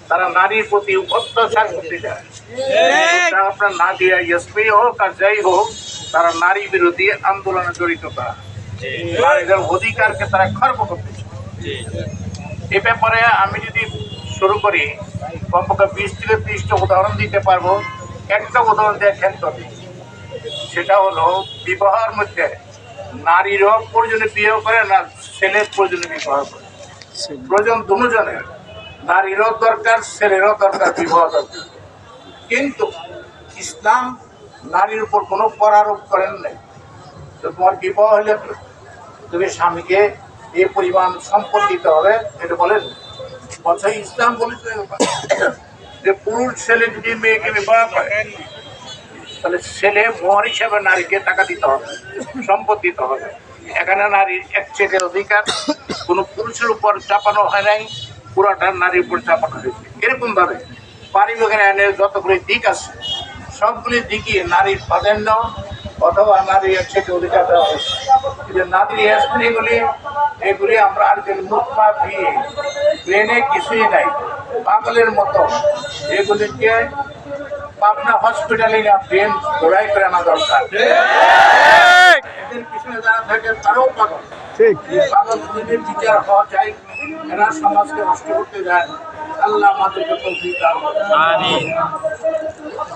তারা নারীর প্রতি অত্যাচার করতে যায়। আপনার নাদিয়া ইয়াসমি হোক আর যাই হোক, তারা নারী বিরোধী আন্দোলনে জড়িত, তারা নারীদের অধিকারকে তারা খর্ব করতে চায়। এ ব্যাপারে আমি যদি শুরু করি, কমপক্ষে 20 থেকে 30টা উদাহরণ দিতে পারবো। একটা উদাহরণ দেখেন তো, সেটা হলো বিবাহের মধ্যে নারীরও প্রয়োজনে বিয়ে করে না ছেলের প্রয়োজনে বিবাহ করে। প্রয়োজন দুজনের, নারীরও দরকার, ছেলেরও দরকার, বিবাহ দরকার। কিন্তু ইসলাম নারীর উপর কোনো পরারোপ করেন নাই। তো তোমার বিবাহ হলে তুমি স্বামীকে এই পরিমাণ সম্পদ দিতে হবে, এটা বলেন? বলছে ইসলাম বলেছে যে পুরুষ ছেলে যদি মেয়েকে বিবাহ করে, তাহলে ছেলে মোহর হিসাবে নারীকে টাকা দিতে হবে, সম্পদ দিতে হবে। এখানে নারীর এক চেকের অধিকার কোনো পুরুষের উপর চাপানো হয় নাই, পুরাটা নারীর উপর চাপানো হয়েছে। এরকম ভাবে পারিবারিক আইনের যতগুলি দিক আছে, সবগুলি দিকই নারীর প্রাধান্য অথবা নারীর এক চেকের অধিকার দেওয়া হয়েছে। কিন্তু নারী এগুলি আমরা আর মুখ পা দিয়ে ব্রেনে কিছুই নাই, পাগলের মতো এগুলিকে পাবনা হসপিটালে ব্রেন জোড়াই করে আনা দরকার। এদের পিছনে যারা থাকে তারাও পাগল। পাগলদের বিচার হওয়া চাই। এরা সমাজকে নষ্ট করতে যায়। আল্লাহ আমাদেরকে তৌফিক দান করুন।